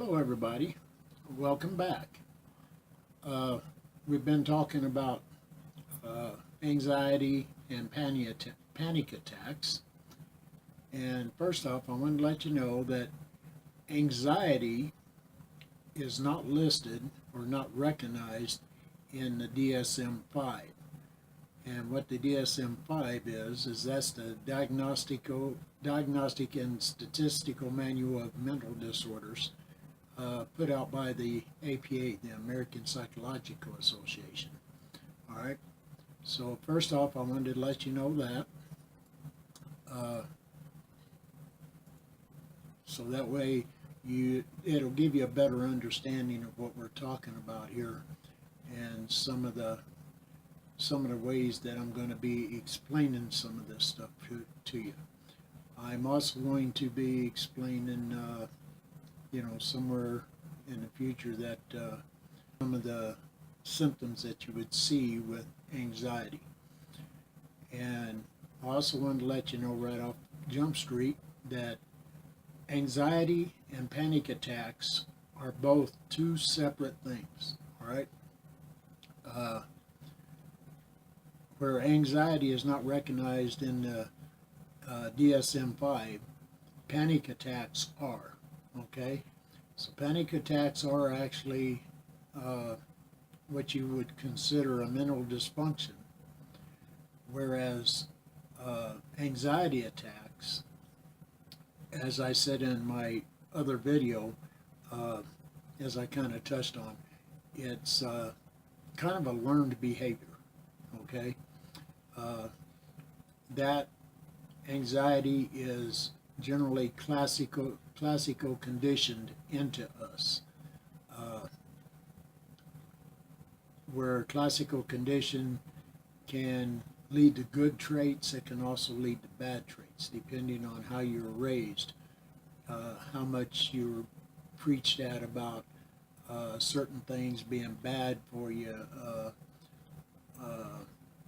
Hello, everybody. Welcome back. We've been talking about anxiety and panic attacks. And first off, I want to let you know that anxiety is not listed or not recognized in the DSM 5. And what the DSM 5 is that's the Diagnostic and Statistical Manual of Mental Disorders, put out by the APA, the American Psychological Association. All right. So first off, I wanted to let you know that, uh, so that way it'll give you a better understanding of what we're talking about here, and some of the ways that I'm going to be explaining some of this stuff to you. I'm also going to be explaining, somewhere in the future that some of the symptoms that you would see with anxiety. And I also wanted to let you know right off Jump Street that anxiety and panic attacks are both two separate things, all right? Uh, where anxiety is not recognized in the DSM-5, panic attacks are, okay? So panic attacks are actually what you would consider a mental dysfunction, whereas anxiety attacks, as I said in my other video, uh, as I kind of touched on, it's kind of a learned behavior, okay? That anxiety is generally classical conditioned into us, uh, where classical condition can lead to good traits. It can also lead to bad traits, depending on how you were raised, how much you were preached at about certain things being bad for you.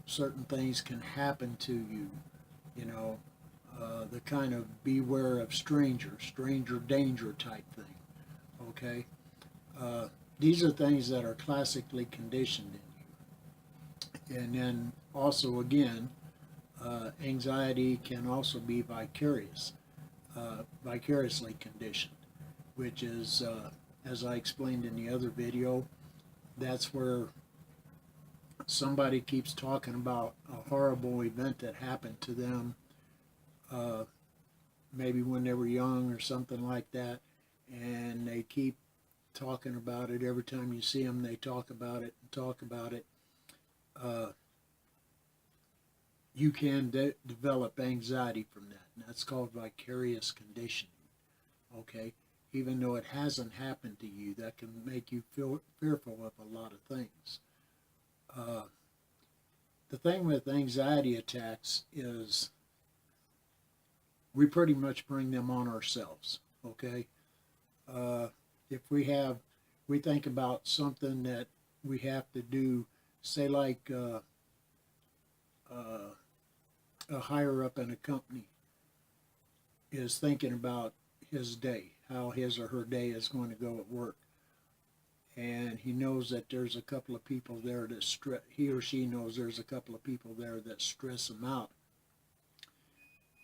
Certain things can happen to you, you know, the kind of beware of stranger danger type thing, okay? These are things that are classically conditioned in you. And then also, again, anxiety can also be vicariously conditioned, which is, as I explained in the other video, that's where somebody keeps talking about a horrible event that happened to them, uh, maybe when they were young or something like that, and they keep talking about it. Every time you see them, they talk about it and talk about it. Uh, you can develop anxiety from that, and that's called vicarious conditioning, okay? Even though it hasn't happened to you, that can make you feel fearful of a lot of things. Uh, the thing with anxiety attacks is we pretty much bring them on ourselves, okay? Uh, if we think about something that we have to do, say like a higher up in a company is thinking about his day, how his or her day is going to go at work. And he knows that there's a couple of people there that he or she knows there's a couple of people there that stress him out.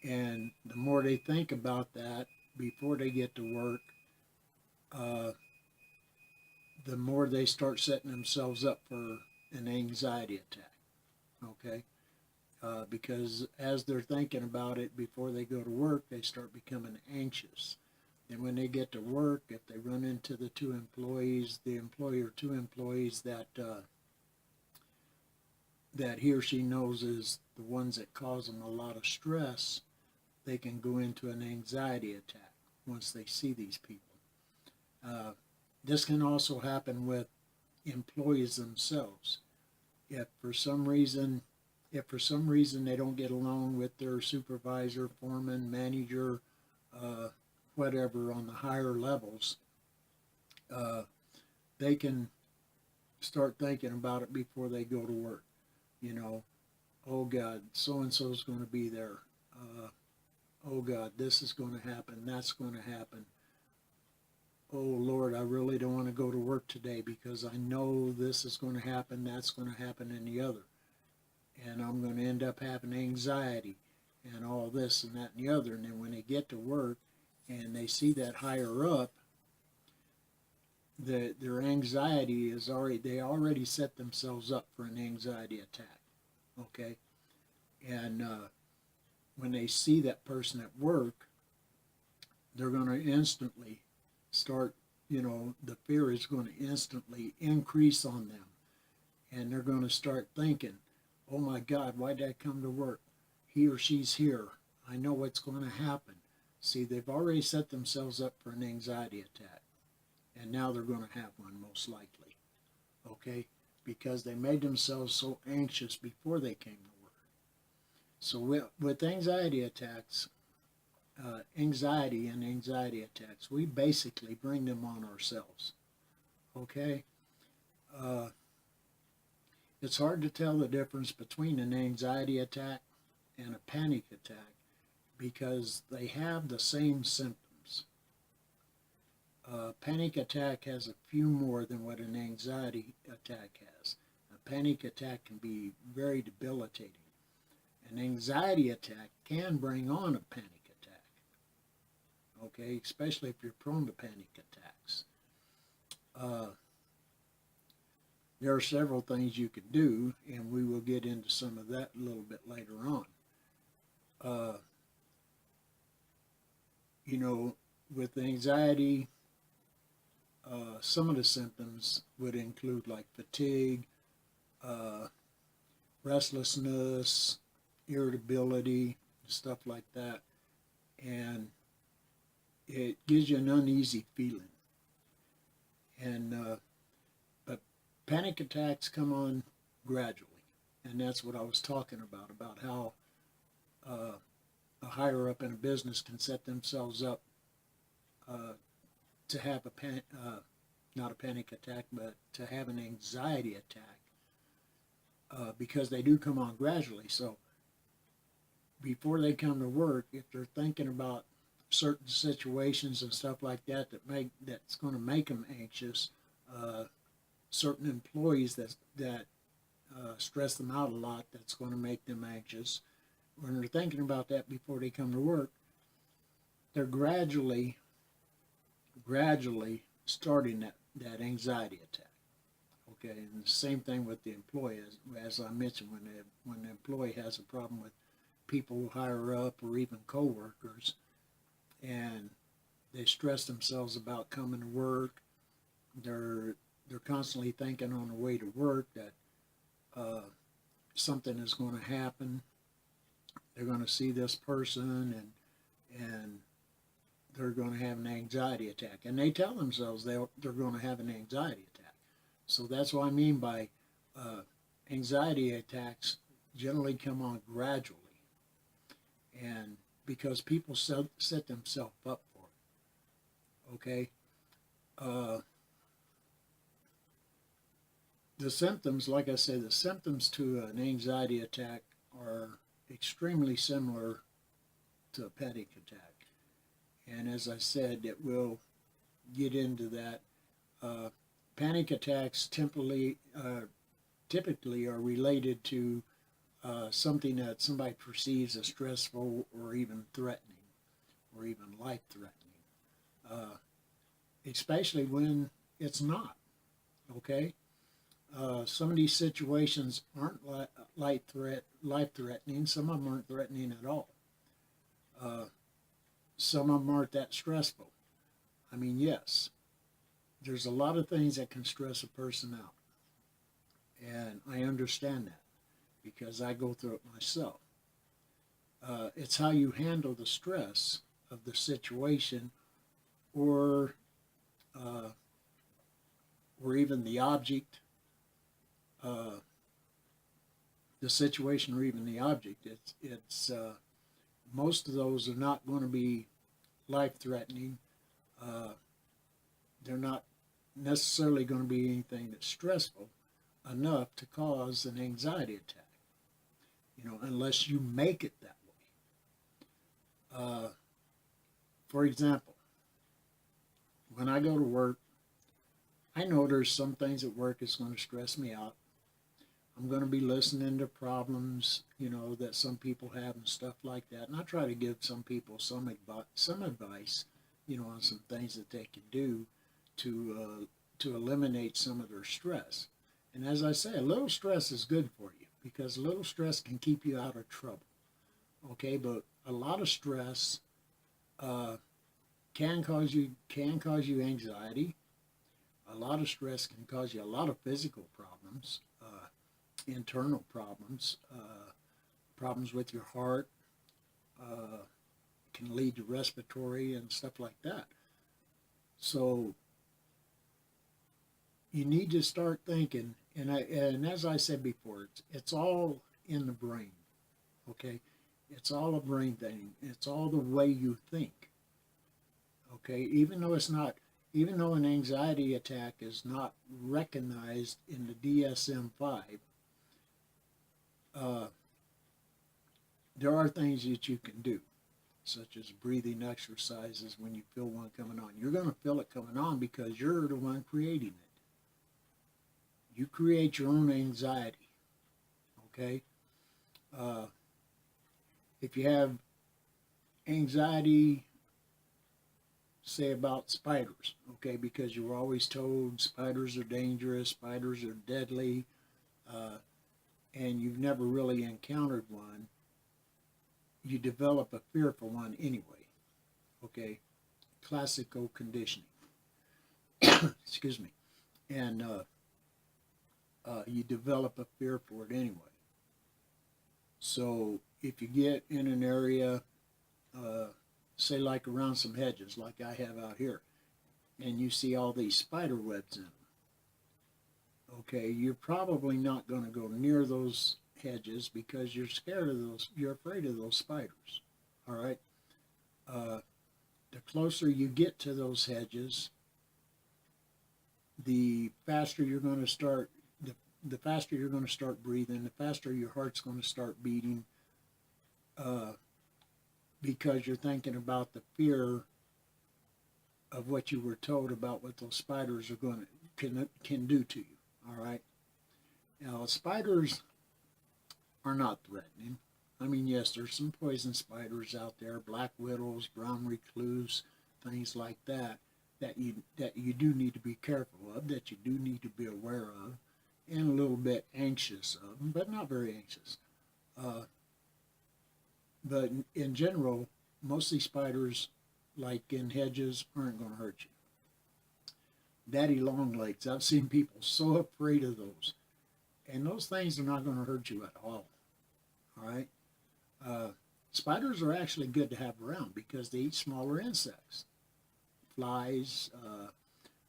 And the more they think about that before they get to work, uh, the more they start setting themselves up for an anxiety attack, okay? Because as they're thinking about it before they go to work, they start becoming anxious. And when they get to work, if they run into the two employees that he or she knows is the ones that cause them a lot of stress, they can go into an anxiety attack once they see these people. This can also happen with employees themselves. If for some reason they don't get along with their supervisor, foreman, manager, whatever on the higher levels, they can start thinking about it before they go to work. You know, oh God, so and so is going to be there. Oh God, this is going to happen. That's going to happen. oh Lord, I really don't want to go to work today because I know this is going to happen, that's going to happen, and the other. And I'm going to end up having anxiety and all this and that and the other. And then when they get to work and they see that higher up, their anxiety is already, they already set themselves up for an anxiety attack. Okay? And when they see that person at work, they're going to instantly start, the fear is going to instantly increase on them. And they're going to start thinking, oh my God, why did I come to work? He or she's here. I know what's going to happen. See, they've already set themselves up for an anxiety attack. And now they're going to have one, most likely. Okay? Because they made themselves so anxious before they came to work. So with anxiety attacks, anxiety and anxiety attacks, we basically bring them on ourselves. Okay? It's hard to tell the difference between an anxiety attack and a panic attack because they have the same symptoms. A panic attack has a few more than what an anxiety attack has. A panic attack can be very debilitating. An anxiety attack can bring on a panic attack, okay, especially if you're prone to panic attacks. There are several things you could do, and we will get into some of that a little bit later on. With anxiety, some of the symptoms would include like fatigue, restlessness, irritability, stuff like that. And it gives you an uneasy feeling. And but panic attacks come on gradually. And that's what I was talking about how a higher up in a business can set themselves up to have not a panic attack, but to have an anxiety attack because they do come on gradually. So before they come to work, if they're thinking about certain situations and stuff like that that's going to make them anxious, certain employees that stress them out a lot, that's going to make them anxious. When they're thinking about that before they come to work, they're gradually starting that anxiety attack. Okay, and the same thing with the employee, as I mentioned, when the employee has a problem with people higher up or even coworkers, and they stress themselves about coming to work, they're constantly thinking on the way to work that something is going to happen. They're going to see this person, and they're going to have an anxiety attack. And they tell themselves they're going to have an anxiety attack. So that's what I mean by anxiety attacks generally come on gradually. And because people set themselves up for it. Okay? The symptoms, like I said, the symptoms to an anxiety attack are extremely similar to a panic attack. And as I said, it will get into that. Panic attacks typically are related to something that somebody perceives as stressful or even threatening, or even life-threatening, especially when it's not, okay? Some of these situations aren't life-threatening. Some of them aren't threatening at all. Some of them aren't that stressful. I mean, yes, there's a lot of things that can stress a person out. And I understand that because I go through it myself. It's how you handle the stress of the situation or even the object, the situation or even the object. It's most of those are not going to be life-threatening. They're not necessarily going to be anything that's stressful enough to cause an anxiety attack, unless you make it that way. For example, when I go to work, I know there's some things at work that's going to stress me out. I'm going to be listening to problems, that some people have and stuff like that. And I try to give some people some advice, on some things that they can do to eliminate some of their stress. And as I say, a little stress is good for you because a little stress can keep you out of trouble. Okay, but a lot of stress uh, can cause you anxiety. A lot of stress can cause you a lot of physical problems, internal problems, problems with your heart, can lead to respiratory and stuff like that. So you need to start thinking, and as I said before, it's all in the brain. Okay, it's all a brain thing. It's all the way you think. Okay, even though an anxiety attack is not recognized in the DSM-5, uh, there are things that you can do, such as breathing exercises when you feel one coming on. You're going to feel it coming on because you're the one creating it. You create your own anxiety, okay? If you have anxiety, say about spiders, okay, because you were always told spiders are dangerous, spiders are deadly, uh, and you've never really encountered one, you develop a fear for one anyway, okay? Classical conditioning, excuse me, and you develop a fear for it anyway. So if you get in an area, uh, say like around some hedges, like I have out here, and you see all these spider webs in them, okay, you're probably not going to go near those hedges because you're scared of those, you're afraid of those spiders, all right? Uh, the closer you get to those hedges, the faster you're going to start, the faster you're going to start breathing, the faster your heart's going to start beating, uh, because you're thinking about the fear of what you were told about what those spiders are going to can do to you. All right. Now spiders are not threatening. I mean, yes, there's some poison spiders out there, black widows, brown recluse, things like that that you do need to be careful of, that you do need to be aware of, and a little bit anxious of, but not very anxious. Uh, but in general, most of these spiders, like in hedges, aren't going to hurt you. Daddy longlegs, I've seen people so afraid of those. And those things are not going to hurt you at all. All right? Uh, Spiders are actually good to have around because they eat smaller insects. Flies,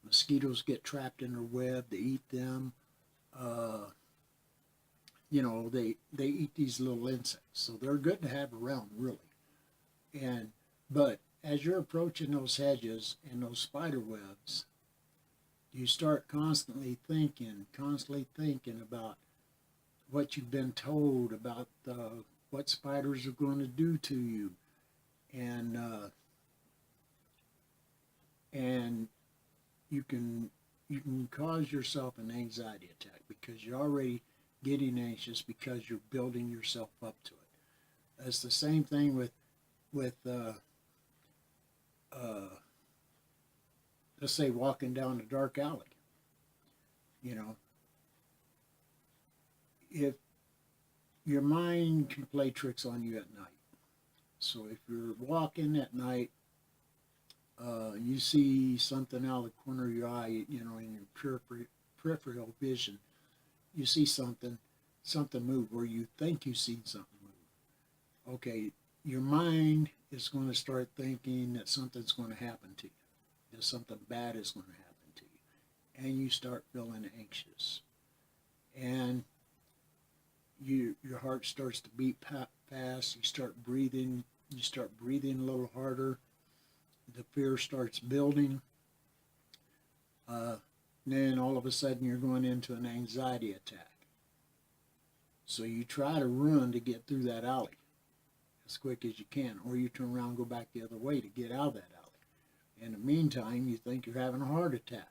mosquitoes get trapped in their web, they eat them. Uh, they eat these little insects. So they're good to have around, really. But as you're approaching those hedges and those spider webs, you start constantly thinking about what you've been told about what spiders are going to do to you, and and you can cause yourself an anxiety attack because you're already getting anxious because you're building yourself up to it. It's the same thing with uh, let's say walking down a dark alley. You know, if your mind can play tricks on you at night. So if you're walking at night, you see something out of the corner of your eye, in your peripheral vision, you see something move, or you think you see something move. Okay, your mind is going to start thinking that something's going to happen to you, that something bad is going to happen to you, and you start feeling anxious, and your heart starts to beat fast. You start breathing a little harder. The fear starts building. Then all of a sudden you're going into an anxiety attack. So you try to run to get through that alley as quick as you can, or you turn around and go back the other way to get out of that alley. In the meantime, you think you're having a heart attack.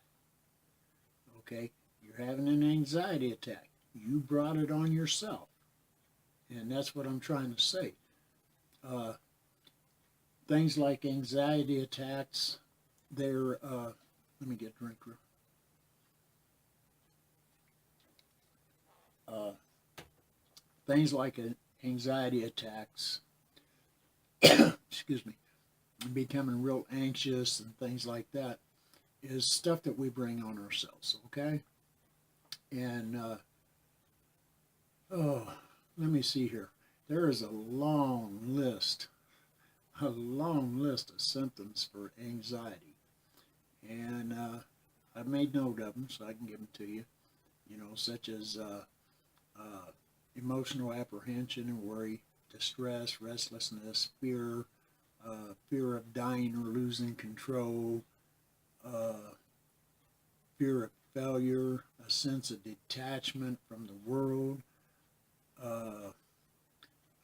Okay? You're having an anxiety attack. You brought it on yourself. And that's what I'm trying to say. Uh, Things like anxiety attacks, they're, let me get a drink. Uh, Things like anxiety attacks, excuse me, becoming real anxious and things like that is stuff that we bring on ourselves, okay? And, oh, let me see here. There is a long list of symptoms for anxiety. And I've made note of them so I can give them to you, such as emotional apprehension and worry, distress, restlessness, fear, fear of dying or losing control, fear of failure, a sense of detachment from the world,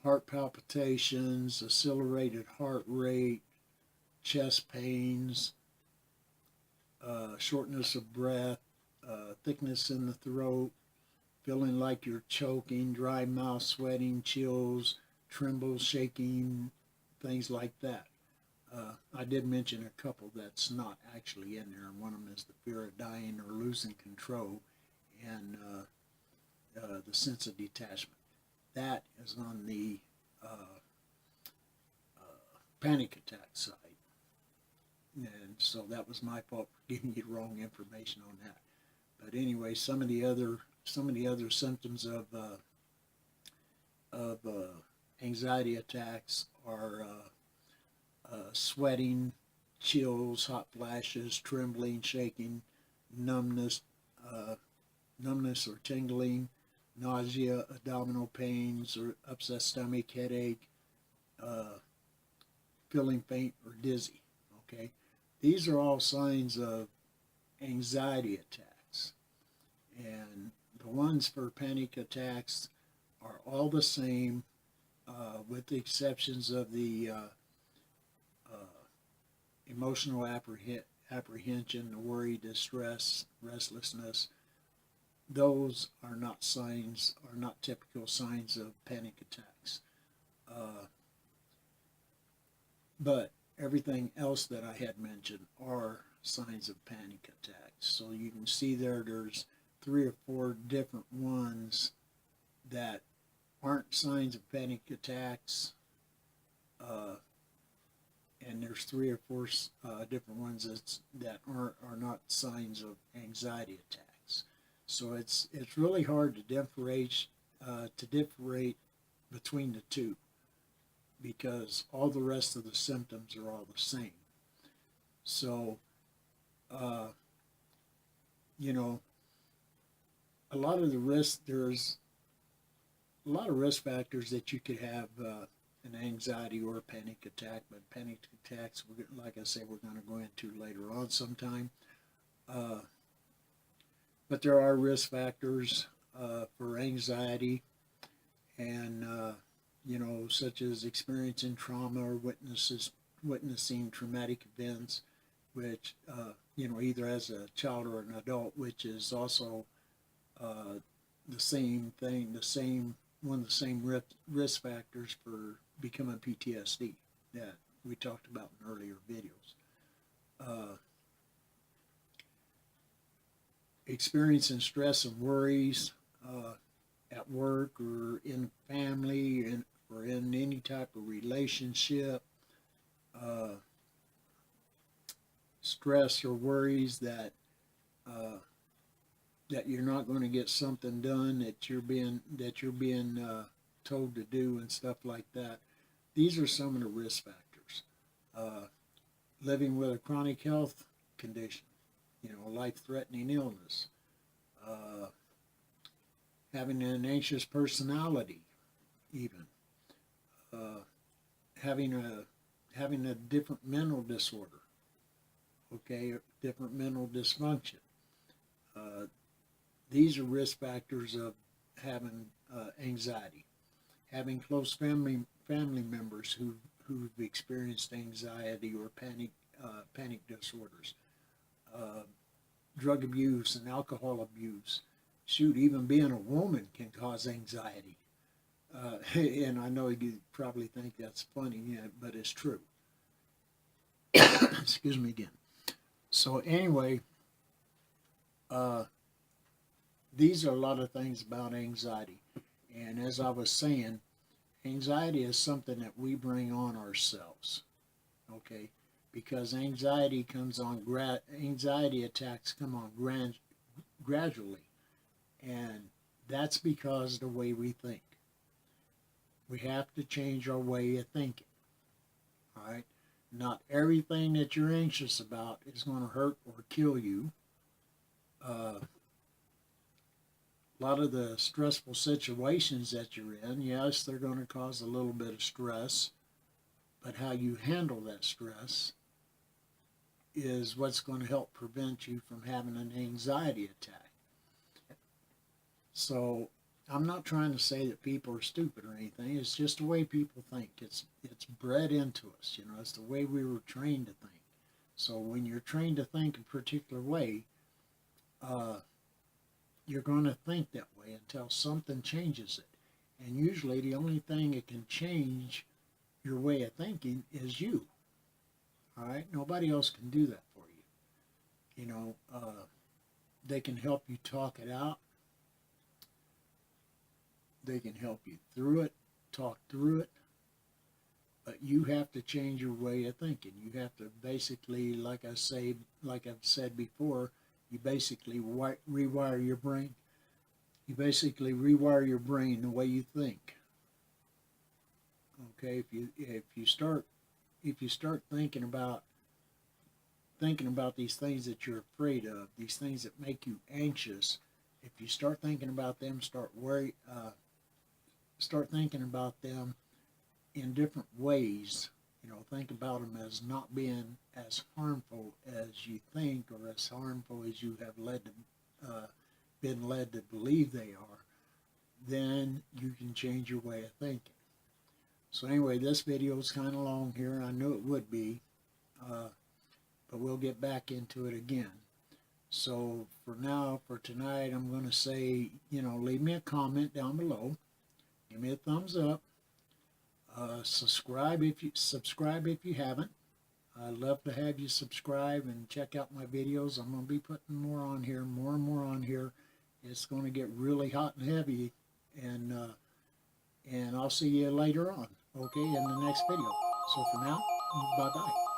heart palpitations, accelerated heart rate, chest pains, shortness of breath, thickness in the throat, feeling like you're choking, dry mouth, sweating, chills, trembles, shaking, things like that. I did mention a couple that's not actually in there, and one of them is the fear of dying or losing control, and the sense of detachment. That is on the panic attack side. And so that was my fault for giving you wrong information on that. But anyway, some of the other symptoms of anxiety attacks are sweating, chills, hot flashes, trembling, shaking, numbness, numbness or tingling, nausea, abdominal pains, or upset stomach, headache, feeling faint or dizzy. Okay, these are all signs of anxiety attacks, and the ones for panic attacks are all the same, with the exceptions of the emotional apprehension, the worry, distress, restlessness. Those are not typical signs of panic attacks. But everything else that I had mentioned are signs of panic attacks. So you can see there's 3 or 4 different ones that aren't signs of panic attacks, and there's 3 or 4 different ones that are not signs of anxiety attacks. So it's really hard to differentiate between the two, because all the rest of the symptoms are all the same. So, a lot of the risk, there's a lot of risk factors that you could have an anxiety or a panic attack, but panic attacks, like I say, we're going to go into later on sometime. But there are risk factors for anxiety, and such as experiencing trauma or witnessing traumatic events, which either as a child or an adult, which is also the same thing, one of the same risk factors for becoming PTSD that we talked about in earlier videos. Experiencing stress and worries at work or in family or in any type of relationship, stress or worries that you're not going to get something done that you're being told to do and stuff like that. These are some of the risk factors. Living with a chronic health condition, life-threatening illness, having an anxious personality, even having a different mental disorder, okay, different mental dysfunction. These are risk factors of having anxiety. Having close family members who've experienced anxiety or panic disorders, drug abuse and alcohol abuse. Shoot, even being a woman can cause anxiety. And I know you probably think that's funny, yeah, but it's true. Excuse me again. So anyway, these are a lot of things about anxiety. And as I was saying, anxiety is something that we bring on ourselves, okay? Because anxiety anxiety attacks come on gradually, and that's because of the way we think. We have to change our way of thinking, all right? Not everything that you're anxious about is going to hurt or kill you. A lot of the stressful situations that you're in, yes, they're going to cause a little bit of stress, but how you handle that stress is what's going to help prevent you from having an anxiety attack. So I'm not trying to say that people are stupid or anything. It's just the way people think. It's bred into us. You know, it's the way we were trained to think. So when you're trained to think a particular way, you're going to think that way until something changes it. And usually the only thing that can change your way of thinking is you. All right? Nobody else can do that for you. You know, they can help you talk it out. They can help you through it, talk through it. But you have to change your way of thinking. You have to basically, like I've said before, you basically rewire your brain. You basically rewire your brain the way you think. Okay, if you start thinking about these things that you're afraid of, these things that make you anxious, if you start thinking about them, start thinking about them in different ways. You know, think about them as not being as harmful as you think, or as harmful as you have been led to believe they are. Then you can change your way of thinking. So anyway, this video is kind of long here. I knew it would be, but we'll get back into it again. So for now, for tonight, I'm going to say, you know, leave me a comment down below. Give me a thumbs up. Subscribe if you haven't. I'd love to have you subscribe and check out my videos. I'm going to be putting more on here, more and more on here. It's going to get really hot and heavy, and I'll see you later on, okay, in the next video. So for now, bye-bye.